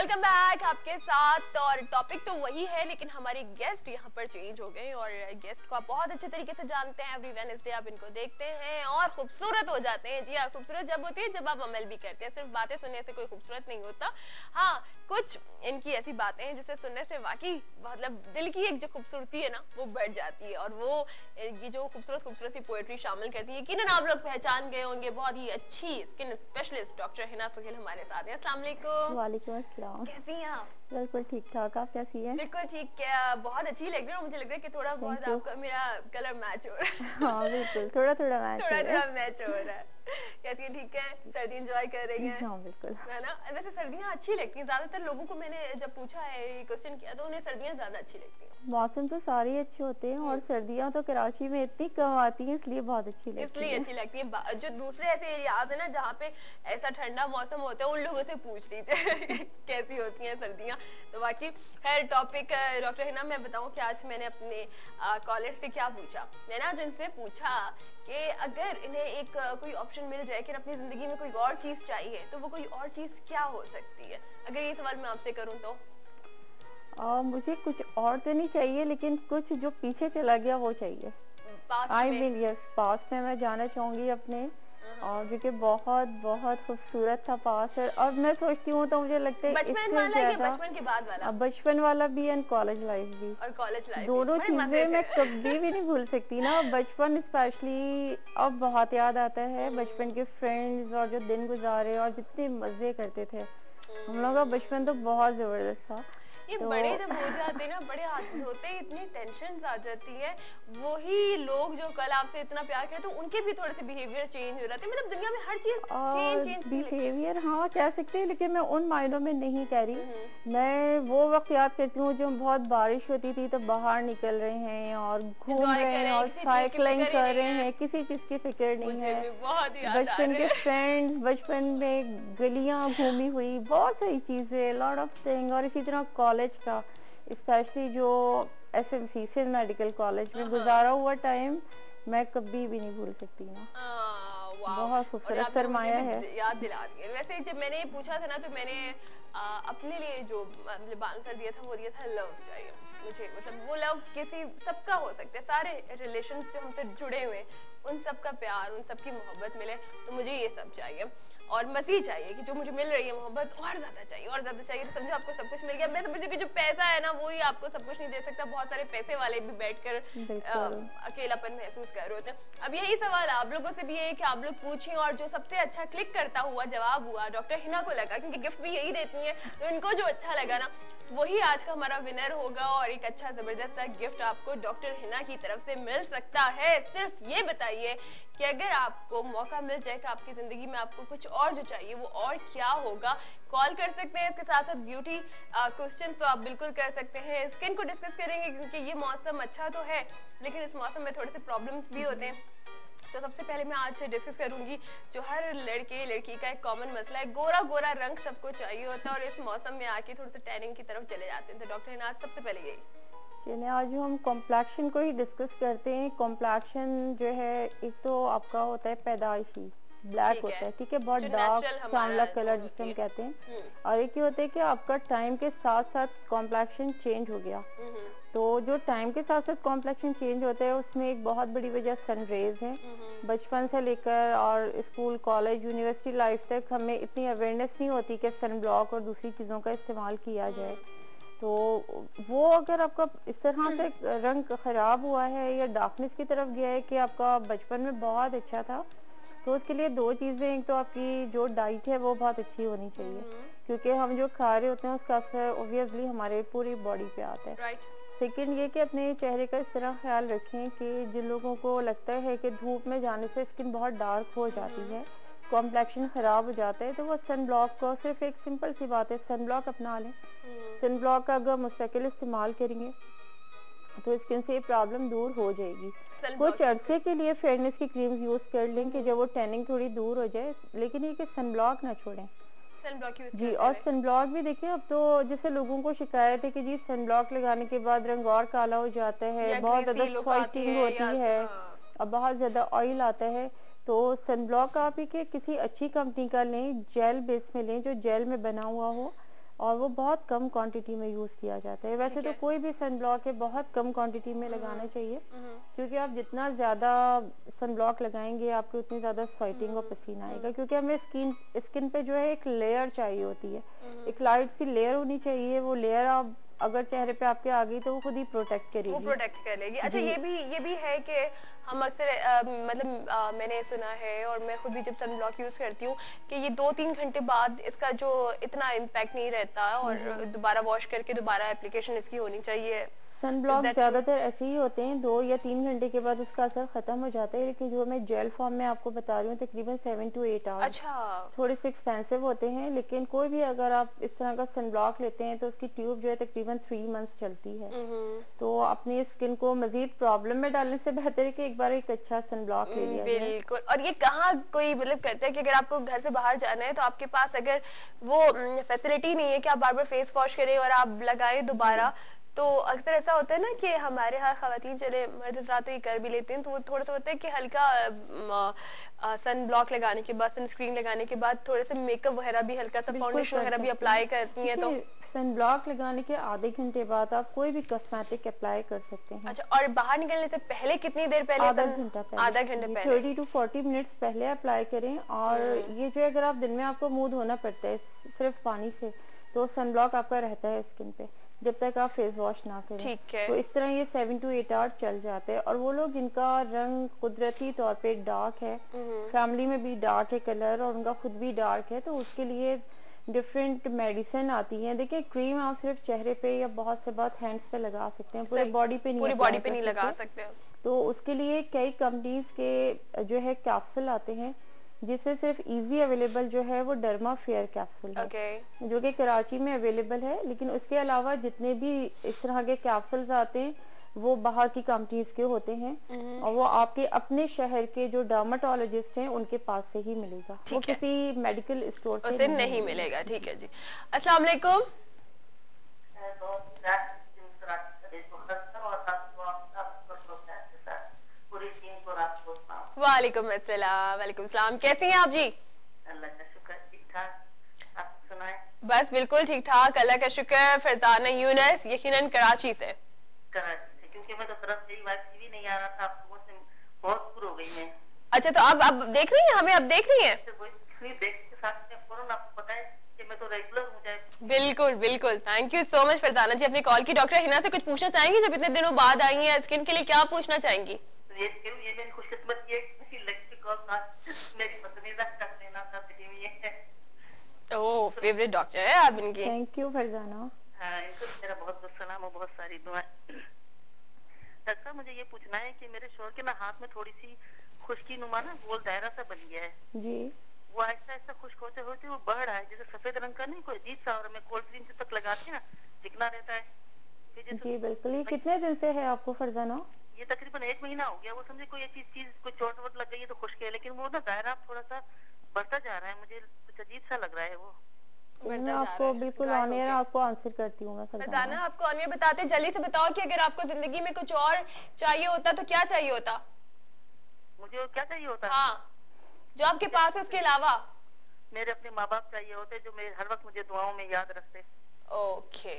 Welcome back आपके साथ। और टॉपिक तो वही है लेकिन हमारे गेस्ट यहाँ पर चेंज हो गए और गेस्ट को आप बहुत अच्छे तरीके से जानते हैं। एवरी वेडनेसडे आप इनको देखते हैं और खूबसूरत हो जाते हैं। जी हाँ, खूबसूरत जब होती है जब आप अमल भी करते हैं। सिर्फ बातें सुनने से कोई खूबसूरत नहीं होता। हाँ, कुछ इनकी ऐसी बातें हैं जिसे सुनने से वाकई मतलब दिल की एक जो खूबसूरती है ना वो बढ़ जाती है। और वो ये जो खूबसूरत सी पोएट्री शामिल करती है, यकीनन आप लोग पहचान गए होंगे। बहुत ही अच्छी skin specialist doctor Hina Suhail हमारे साथ हैं। अस्सलाम वालेकुम। वालेकुम अस्सलाम। कैसी हैं आप? बिल्कुल ठीक ठाक, आप कैसी हैं? बिल्कुल ठीक। बहुत अच्छी लग रही है और मुझे लग रहा है कि थोड़ा बहुत आपका मेरा कलर मैच हो रहा है। हाँ बिल्कुल, थोड़ा थोड़ा मैच हो रहा है। थोड़ा मैच हो रहा है। कैसी है? ठीक है, सर्दी एंजॉय कर रही हैं? हाँ बिल्कुल, है ना। वैसे सर्दियाँ अच्छी लगती हैं। ज्यादातर लोगों को मैंने जब पूछा है, ये क्वेश्चन किया, तो उन्हें सर्दियाँ ज्यादा अच्छी लगती हैं। मौसम तो सारे ही अच्छे होते हैं और सर्दियाँ तो कराची में इतनी कम आती हैं इसलिए बहुत अच्छी लगती है। इसलिए अच्छी लगती है। जो दूसरे ऐसे एरियाज है ना जहाँ पे ऐसा ठंडा मौसम होता है, उन लोगों से पूछ लीजिए कैसी होती हैं सर्दियाँ। तो बाकी खैर टॉपिक डॉक्टर हिना, मैं बताऊं कि आज मैंने अपने कॉलर से क्या पूछा। मैंने आज उनसे पूछा कि अगर इन्हें एक कोई ऑप्शन मिल जाए कि अपनी जिंदगी में कोई और चीज चाहिए तो वो कोई और चीज क्या हो सकती है। अगर ये सवाल मैं आपसे करूं तो मुझे कुछ और तो नहीं चाहिए, लेकिन कुछ जो पीछे चला गया वो चाहिए। आई मीन यस, पास में मैं जाना चाहूंगी अपने, और जो कि बहुत बहुत खूबसूरत था पास है। अब मैं सोचती हूँ तो मुझे लगता है बचपन वाला या बचपन के बाद वाला? बचपन वाला भी एंड कॉलेज लाइफ भी। और कॉलेज लाइफ दोनों चीजें मैं कभी भी नहीं भूल सकती ना। बचपन स्पेशली अब बहुत याद आता है, बचपन के फ्रेंड्स और जो दिन गुजारे और जितने मजे करते थे हम लोग का बचपन तो बहुत जबरदस्त था। ये तो बड़े जब हो जाते हैं ना, बड़े होते ही इतनी टेंशन आ जाती है। वही लोग जो कल आपसे इतना प्यार करते हैं उनके भी थोड़े से बिहेवियर चेंज हो जाते हैं। मतलब दुनिया में हर चीज चेंज बिहेवियर हाँ कह सकते हैं, लेकिन मैं उन मायनों में नहीं कह रही। मैं वो वक्त याद करती हूँ जब बहुत बारिश होती थी तो बाहर निकल रहे हैं और घूम रहे हैं और साइकिलिंग कर रहे हैं, किसी चीज की फिक्र नहीं है। बचपन के फ्रेंड्स, बचपन में गलियां घूमी हुई, बहुत सारी चीजें, लॉट ऑफ थिंग। और इसी तरह कॉलेज का, स्पेशली जो एसएमसी सिंध मेडिकल कॉलेज में गुजारा हुआ टाइम मैं कभी भी नहीं भूल सकती ना। बहुत खूबसूरत सरमाया है। याद दिला दिया। वैसे जब मैंने पूछा था ना तो मैंने अपने लिए जो मतलब आंसर दिया था वो दिया था लव चाहिए मुझे। मतलब वो लव किसी सबका हो सकता है, सारे रिलेशंस जो हमसे जुड़े हुए उन सब का प्यार, उन सब की मोहब्बत मिले, तो मुझे ये सब चाहिए। और मज़ीद चाहिए कि जो मुझे मिल रही है मोहब्बत और ज्यादा चाहिए, और ज्यादा चाहिए। तो समझो आपको सब कुछ मिल गया। मैं समझती हूँ कि जो पैसा है ना वो ही आपको सब कुछ नहीं दे सकता। बहुत सारे पैसे वाले भी बैठकर अकेलापन महसूस कर रहे होते हैं। अब यही सवाल आप लोगों से भी है कि आप लोग पूछें और जो सबसे अच्छा क्लिक करता हुआ जवाब हुआ डॉक्टर हिना को लगा, क्योंकि गिफ्ट भी यही देती है, तो इनको जो अच्छा लगा ना वही आज का हमारा विनर होगा। और एक अच्छा जबरदस्त सा गिफ्ट आपको डॉक्टर हिना की तरफ से मिल सकता है। सिर्फ ये बताइए कि अगर आपको मौका मिल जाए कि आपकी जिंदगी में आपको कुछ और जो चाहिए वो और क्या होगा। कॉल कर सकते हैं। इसके साथ साथ ब्यूटी क्वेश्चन तो आप बिल्कुल कर सकते हैं। स्किन को डिस्कस करेंगे क्योंकि ये मौसम अच्छा तो है लेकिन इस मौसम में थोड़े से प्रॉब्लम्स भी होते हैं। तो सबसे पहले मैं आज डिस्कस करूंगी जो हर लड़के लड़की का एक कॉमन मसला है, गोरा गोरा रंग सबको चाहिए होता है और इस मौसम में आके थोड़े से टैनिंग की तरफ चले जाते हैं। तो डॉक्टर हिना, आज सबसे पहले यही चलिए आज हम कॉम्प्लेक्शन को ही डिस्कस करते हैं। कॉम्प्लेक्शन जो है एक तो आपका होता है पैदाइशी ब्लैक होता है, ठीक है, बहुत डार्क सांवला कलर जिसे हम कहते हैं। और एक ये होता है कि आपका टाइम के साथ साथ कॉम्प्लेक्शन चेंज हो गया। तो जो टाइम के साथ साथ कॉम्प्लेक्शन चेंज होता है उसमें एक बहुत बड़ी वजह सन रेज है। बचपन से लेकर और स्कूल कॉलेज यूनिवर्सिटी लाइफ तक हमें इतनी अवेयरनेस नहीं होती कि सन ब्लॉक और दूसरी चीज़ों का इस्तेमाल किया जाए। तो वो अगर आपका इस तरह से रंग खराब हुआ है या डार्कनेस की तरफ गया है कि आपका बचपन में बहुत अच्छा था, तो उसके लिए दो चीज़ें, एक तो आपकी जो डाइट है वो बहुत अच्छी होनी चाहिए, क्योंकि हम जो खा रहे होते हैं उसका असर ऑब्वियसली हमारे पूरी बॉडी पे आता है। सेकंड ये कि अपने चेहरे का इस तरह ख्याल रखें कि जिन लोगों को लगता है कि धूप में जाने से स्किन बहुत डार्क हो जाती है, कॉम्प्लेक्शन खराब हो जाता है, तो वो सन ब्लॉक को, सिर्फ एक सिंपल सी बात है, सन ब्लॉक अपना लें। सन ब्लॉक का अगर मुस्तकिल इस्तेमाल करेंगे तो स्किन से ये प्रॉब्लम दूर हो जाएगी। कुछ अरसे के लिए फेयरनेस की क्रीम्स यूज कर लें कि जब वो टैनिंग थोड़ी दूर हो जाए, लेकिन ये कि सन ब्लॉक ना छोड़ें। जी, और सन ब्लॉक भी देखिए, अब तो जैसे लोगों को शिकायत है कि जी सन ब्लॉक लगाने के बाद रंग और काला हो जाता है, बहुत ज्यादा व्हाइटिंग होती है और बहुत ज्यादा ऑयल आता है। तो सन ब्लॉक आप ही के किसी अच्छी कंपनी का लें, जेल बेस में लें, जो जेल में बना हुआ हो। और वो बहुत कम क्वांटिटी में यूज किया जाता है। वैसे तो कोई भी सन ब्लॉक है बहुत कम क्वांटिटी में लगाना चाहिए, क्योंकि आप जितना ज्यादा सन ब्लॉक लगाएंगे आपको उतनी ज्यादा स्वेटिंग और पसीना आएगा, क्योंकि हमें स्किन पे जो है एक लेयर चाहिए होती है, एक लाइट सी लेयर होनी चाहिए। वो लेयर आप अगर चेहरे पे आपके आ गई तो वो खुद ही प्रोटेक्ट करेगी, वो प्रोटेक्ट कर लेगी। अच्छा ये भी है कि हम अक्सर मतलब मैंने सुना है और मैं खुद भी जब सन ब्लॉक यूज करती हूँ कि ये 2-3 घंटे बाद इसका जो इतना इम्पैक्ट नहीं रहता और दोबारा वॉश करके दोबारा एप्लीकेशन इसकी होनी चाहिए। सन ब्लॉक ज्यादातर ऐसे ही होते हैं, 2 या 3 घंटे के बाद उसका असर खत्म हो जाता है, लेकिन जो मैं जेल फॉर्म में आपको बता रही हूँ तकरीबन 7 to 8 आवर्स। अच्छा, थोड़े से एक्सपेंसिव होते हैं, लेकिन कोई भी अगर आप इस तरह का सन ब्लॉक लेते हैं तो उसकी ट्यूब जो है तकरीबन 3 मंथ्स चलती है। तो अपनी स्किन को मजीद प्रॉब्लम में डालने से बेहतर है कि एक बार एक अच्छा सन ब्लॉक ले लिया जाए। बिल्कुल। और ये कहाँ कोई मतलब कहते हैं कि अगर आपको घर से बाहर जाना है तो आपके पास अगर वो फैसिलिटी नहीं है कि आप बार बार फेस वॉश करें और आप लगाएं दोबारा, तो अक्सर ऐसा होता है ना कि हमारे यहाँ खवातीन चले मर्द हज़रात तो ये कर भी लेते हैं, तो वो थोड़ा सा होता है कि हल्का सन ब्लॉक लगाने के बाद, सनस्क्रीन लगाने के बाद थोड़े से मेकअप वगैरह भी, हल्का सा फाउंडेशन वगैरह भी अप्लाई करती हैं। तो सन ब्लॉक लगाने के आधे घंटे बाद आप कोई भी कॉस्मेटिक अप्लाई कर सकते हैं। अच्छा, और बाहर निकलने से पहले कितनी देर पहले? आधा घंटा पहले, 30 to 40 मिनट्स पहले अप्लाई करें। और ये जो अगर आप दिन में आपको मुंह धोना पड़ता है सिर्फ पानी से, तो सन ब्लॉक आपका रहता है स्किन पे जब तक आप फेस वॉश ना करें। ठीक है। तो इस तरह ये 7 to 8 आवर चल जाते हैं। और वो लोग जिनका रंग कुदरती तौर पे डार्क है, फैमिली में भी डार्क है कलर और उनका खुद भी डार्क है, तो उसके लिए डिफरेंट मेडिसिन आती हैं। देखिए क्रीम आप सिर्फ चेहरे पे या बहुत से बात हैंड्स पे लगा सकते हैं, पूरी बॉडी पे नहीं लगा सकते। तो उसके लिए कई कंपनीज के जो है कैप्सूल आते हैं, जिसमें सिर्फ इजी अवेलेबल जो है वो डर्मा फेयर कैप्सूल है, जो कि कराची में अवेलेबल है। लेकिन उसके अलावा जितने भी इस तरह के कैप्सूल्स आते हैं वो बाहर की कंपनीज के होते हैं और वो आपके अपने शहर के जो डर्माटोलॉजिस्ट हैं उनके पास से ही मिलेगा, वो किसी मेडिकल स्टोर से नहीं मिलेगा। ठीक है जी। अस्सलाम वालेकुम। वालेकुम अस्सलाम। वालेकुम सलाम। कैसी हैं आप जी? अल्लाह का शुक्र, ठीक ठाक। आप सुनाएं? बस बिल्कुल ठीक ठाक, अल्लाह का शुक्र। फरजाना यूनस, यकीनन कराची से। क्योंकि मैं तो तरफ से वाइफ भी नहीं आ रहा था, आपको से बहुत दूर हो गई मैं। अच्छा, तो अब देख रही हैं हमें? अब देख रही हैं? देख के साथ में फौरन आपको पता है कि मैं तो रेगुलर हूं जाए। बिल्कुल बिल्कुल, thank you so much Farzana ji अपनी कॉल की। डॉक्टर हिना से कुछ पूछना चाहेंगी? जब इतने दिनों बाद आई हैं स्किन के लिए, क्या पूछना चाहेंगी? ये मेरी खुशकिस्मती है कि लड़की को मेरी पसंदीदा कर देना था, ये ओह, फेवरेट डॉक्टर है आप इनकी। Thank you Farzana. हाँ, इनको मेरा बहुत बहुत सलाम और बहुत सारी दुआएं। डॉक्टर साहब, मुझे ये पूछना है कि मेरे शोहर के ना हाथ में थोड़ी सी खुश्की नुमा ना गोल दायरा सा बन गया है जी। वो आहिस्ता आहिस्ता खुश्क होते होते वो बढ़ रहा है, जैसे सफेद रंग का नहीं कोई अजीब सा, और मैं कोल्ड ड्रिंक तक लगाती ना चिकना रहता है जी। बिल्कुल। ये कितने दिन से है आपको फरजाना? ये तकरीबन 1 महीना हो गया। वो समझे कोई एक चीज कोई चोट वोट लग गई है तो खुश्क है, लेकिन वो ना दायरा थोड़ा सा बढ़ता जा रहा है, मुझे कुछ अजीब सा लग रहा है वो। मैं आपको बिल्कुल ऑनियर आपको आंसर करती हूँ। मैं फरजाना आपको ऑनियर बताते, जल्दी से बताओ कि अगर आपको जिंदगी में कुछ और चाहिए होता तो क्या चाहिए होता? मुझे क्या चाहिए होता? हाँ, जो आपके पास है उसके अलावा। मेरे अपने माँ बाप चाहिए होते जो मेरे हर वक्त मुझे दुआओं में याद रखते। ओके,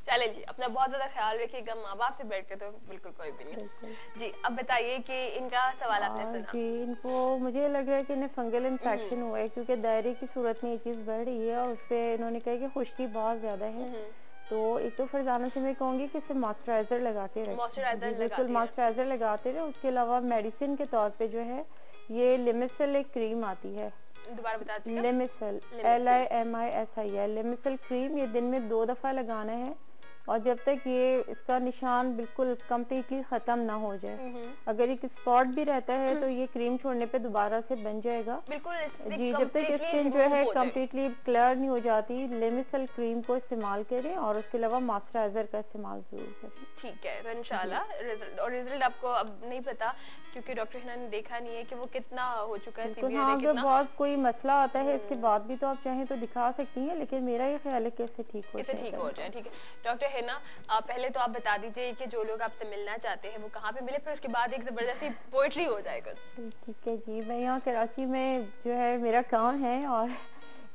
चले जी, अपना बहुत ज्यादा ख्याल रखिएगा। माँ बाप से बैठ के तो बिल्कुल कोई भी नहीं। जी, अब बताइए कि इनका सवाल आपने सुना। जी, इनको मुझे लग रहा है कि इन्हें फंगल इन्फेक्शन हुआ है, क्योंकि दायरे की सूरत में ये चीज बढ़ रही है और उस पे इन्होंने कहा कि खुश्की बहुत ज्यादा है। तो एक तो फरजाना से मैं कहूंगी कि इसे मॉइस्चराइजर लगा के रखें। बिल्कुल मॉइस्चराइजर लगाते रहे। उसके अलावा मेडिसिन के तौर पे जो है ये लिमिसल एक क्रीम आती है, दोबारा बता दीजिए। लिमिसल, LIMISIL, लिमिसल क्रीम। ये दिन में 2 दफा लगाना है और जब तक ये इसका निशान बिल्कुल कम्प्लीटली खत्म ना हो जाए। अगर एक स्पॉट भी रहता है तो ये क्रीम छोड़ने पे दोबारा से बन जाएगा। बिल्कुल जी, जब तक स्किन जो है कम्प्लीटली क्लियर नहीं हो जाती, लिमिसल क्रीम को इस्तेमाल करें और उसके अलावा मॉइस्चराइजर का इस्तेमाल जरूर करें। ठीक है, तो इंशाल्लाह रिजल्ट, और रिजल्ट आपको अब नहीं पता क्योंकि डॉक्टर हिना ने देखा नहीं है कि वो कितना हो चुका है, सीवियर है कितना। बहुत कोई मसला आता है इसके बाद भी तो आप चाहें तो दिखा सकती हैं, लेकिन मेरा ये ख्याल है कि इससे ठीक हो जाए। ठीक है डॉक्टर हिना, पहले तो आप बता दीजिए कि जो लोग आपसे मिलना चाहते हैं वो कहाँ पे मिले, फिर उसके बाद एक जबरदस्ती पोएट्री हो जाएगा। ठीक है जी, मैं यहाँ कराची में जो है मेरा काम है और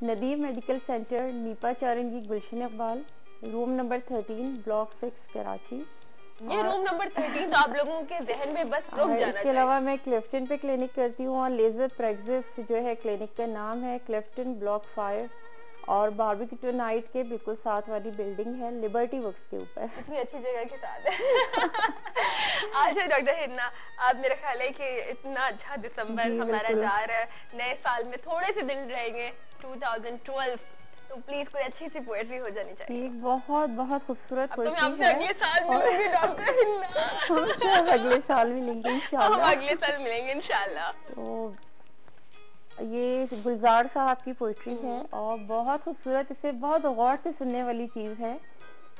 Nadeem medical centre, Nipa Chowrangi, Gulshan Iqbal, room number 13, block 6, Karachi. ये रूम नंबर 13 तो आप लोगों के जहन में बस रुक जाना चाहिए। इसके अलावा मैं क्लिफ्टन पे क्लिनिक करती हूँ और लेजर प्रैक्टिस जो है क्लिनिक का नाम है, क्लिफ्टन ब्लॉक 5 और बारबेक्यू नाइट के बिल्कुल साथ वाली बिल्डिंग है, लिबर्टी वर्क्स के ऊपर। इतनी अच्छी जगह के साथ है। अच्छा डॉक्टर हिना, आप मेरा ख्याल है कि इतना अच्छा दिसंबर हमारा जा रहा है, नए साल में थोड़े से दिन रहेंगे 2012, तो प्लीज कोई अच्छी सी पोएट्री हो जानी चाहिए। बहुत बहुत खूबसूरत पोएट्री है। आपसे अगले साल मिलेंगे डॉक्टर हिना। अगले साल मिलेंगे इंशाल्लाह। हम अगले साल मिलेंगे इंशाल्लाह। तो ये गुलजार साहब की पोइट्री है और बहुत खूबसूरत, इसे बहुत गौर से सुनने वाली चीज़ है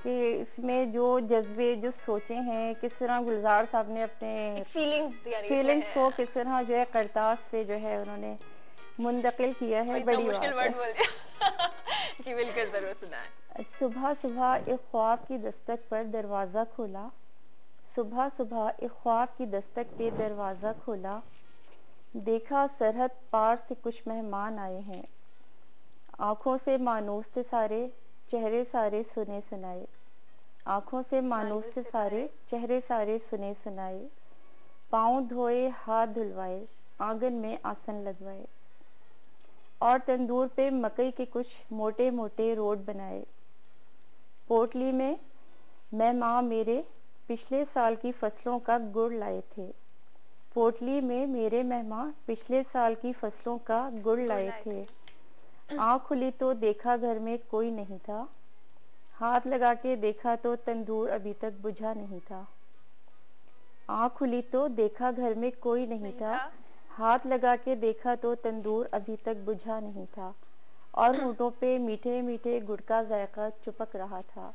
कि इसमें जो जज्बे, जो सोचे हैं, किस तरह गुलजार साहब ने अपने फीलिंग्स को किस तरह जो है करतास पे जो है उन्होंने मुंतकिल किया है। बड़ी मुश्किल वर्ड बोल दिया। जी बिल्कुल, जरूर सुनाएं। सुबह सुबह एक ख्वाब की दस्तक पर दरवाज़ा खोला, सुबह सुबह एक ख्वाब की दस्तक पे दरवाज़ा खोला, देखा सरहद पार से कुछ मेहमान आए हैं, आँखों से मानूस थे सारे, चेहरे सारे सुने सुनाए, आँखों से मानूस थे सारे, चेहरे सारे सुने सुनाए, पाँव धोए हाथ धुलवाए, आंगन में आसन लगवाए और तंदूर पे मकई के कुछ मोटे मोटे रोट बनाए। पोटली में मेहमान मेरे पिछले साल की फसलों का गुड़ लाए थे, पोटली में मेरे मेहमान पिछले साल की फसलों का गुड़ लाए थे। आँख खुली तो देखा घर में कोई नहीं था, हाथ लगा के देखा तो तंदूर अभी तक बुझा नहीं था। आँख खुली तो देखा घर में कोई नहीं था, हाथ लगा के देखा तो तंदूर अभी तक बुझा नहीं था और होठों पे मीठे मीठे गुड़ का जायका चिपक रहा था।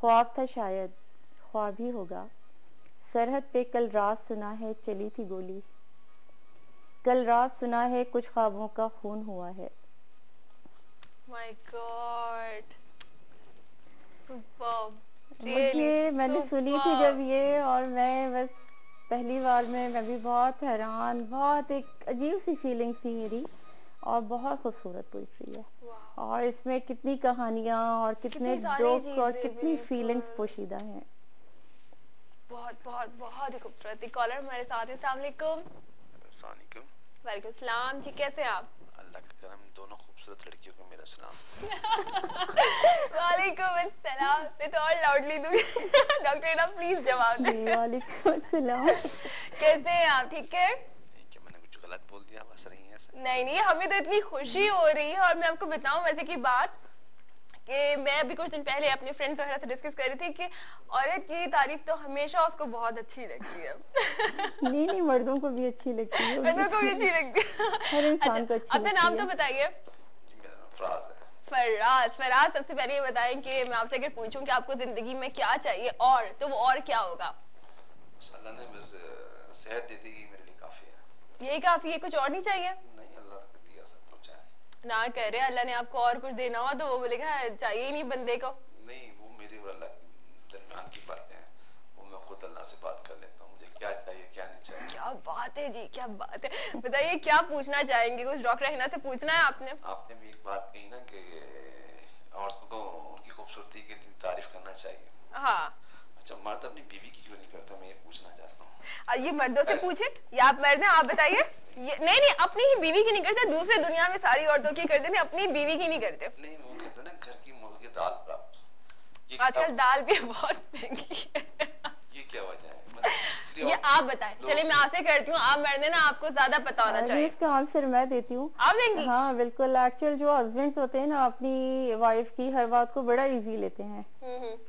ख्वाब था शायद, ख्वाब ही होगा, सरहद पे कल रात सुना है चली थी गोली, कल रात सुना है कुछ ख्वाबों का खून हुआ है। My God, superb, really मैंने सुनी थी जब ये, और मैं बस पहली बार में मैं भी बहुत हैरान, बहुत एक अजीब सी फीलिंग थी मेरी, और बहुत खूबसूरत पोइट्री है और इसमें कितनी कहानियाँ और कितने दुख और कितनी फीलिंग्स पोशीदा हैं। बहुत बहुत बहुत ही खूबसूरत। कॉलर हमारे साथ हैं। अस्सलाम वालेकुम। वालेकुम सलाम जी, कैसे हैं आप? अल्लाह का करम, दोनों खूबसूरत लड़कियों को मेरा सलाम। वालेकुम अस्सलाम। मैं तो और लाउडली दूंगी। डॉक्टर ना प्लीज जवाब दें। वालेकुम अस्सलाम। कैसे हैं आप? ठीक है? क्या मैंने कुछ गलत बोल दिया? हंस रही हैं ऐसे? नहीं, हमें तो इतनी खुशी हो रही है, और मैं आपको बताऊं वैसे की बात कि मैं अभी कुछ दिन पहले अपने फ्रेंड्स वगैरह से डिस्कस कर रही थी कि औरत की तारीफ तो हमेशा उसको बहुत अच्छी लगती है। नहीं, मर्दों को भी अच्छी लगती है। मर्दों को भी अच्छी लगती है। हर इंसान को अच्छी लगती है। अपना नाम तो बताइए। फराज, सबसे पहले ये बताएं कि मैं आपसे अगर पूछूं कि आपको जिंदगी में क्या चाहिए और तो वो और क्या होगा? अल्लाह ने बस सेहत दे दी, मेरे लिए काफी है। यही काफी है, कुछ और नहीं चाहिए? नहीं, अल्लाह ने दिया सब कुछ है। ना कह रहे अल्लाह ने आपको और कुछ देना हो तो वो बोलेगा चाहिए ही नहीं बंदे को। नहीं, वो मेरे और अल्लाह दरमियान की बातें हैं, वो मैं खुद अल्लाह से बात कर लेता हूँ, मुझे क्या चाहिए क्या नहीं चाहिए। क्या बात है जी, क्या बात है। बताइए क्या पूछना चाहेंगे? कुछ डॉक्टर हिना से पूछना है आपने? आपने भी एक बात कही ना कि औरतों को उनकी खूबसूरती की तारीफ करना चाहिए। हाँ। अच्छा, मर्द अपनी बीवी की क्यों नहीं करता? मैं ये पूछना चाहता हूँ। ये मर्दों से पूछे या आप मर्द हैं? आप बताइए। नहीं, अपनी ही बीवी की नहीं करते, दूसरे दुनिया में सारी औरतों की करते थे, अपनी बीवी की नहीं करते। नहीं, वो कहते हैं ना घर की मुर्गी दाल प्राप्त। आजकल दाल भी बहुत महंगी है। ये क्या वजह है? ये आप बताएं। चलिए मैं आपसे करती हूँ, आप मर्द हैं ना, आपको ज्यादा पता होना चाहिए। इसका आंसर मैं देती हूँ। आप देंगी? हाँ बिल्कुल। एक्चुअल जो हस्बैंड्स होते हैं ना, अपनी वाइफ की हर बात को बड़ा इजी लेते हैं।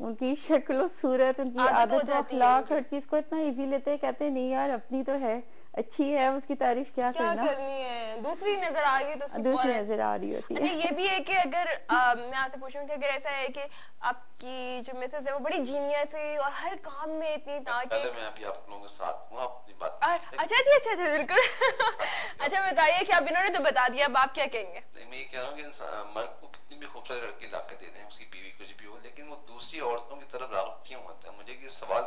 उनकी शक्ल सूरत, उनकी आदत, अखलाक, हर चीज को इतना इजी लेते हैं, कहते हैं नहीं यार अपनी तो है, अच्छी है, उसकी तारीफ क्या करना करनी है, दूसरी नजर आ गई तो दूसरी नजर आ रही होती है। ये भी है कि अगर मैं आपसे पूछूं कि अगर ऐसा है कि आपकी जो मिसेस है वो बड़ी जीनियस है और हर काम में इतनी ताकत। मैं अभी आप लोगों के साथ हूं, अपनी बात। अच्छा जी, अच्छा बिल्कुल। अच्छा बताइए कि अब इन्होंने तो बता दिया, अब आप क्या कहेंगे? नहीं, मैं ये कह रहा हूँ कि मर्द को कितनी भी खूबसूरत लड़की ला के दे दें, उसकी बीवी कुछ भी हो, लेकिन वो दूसरी औरतों की तरफ राग़िब क्यों होता है? मुझे ये सवाल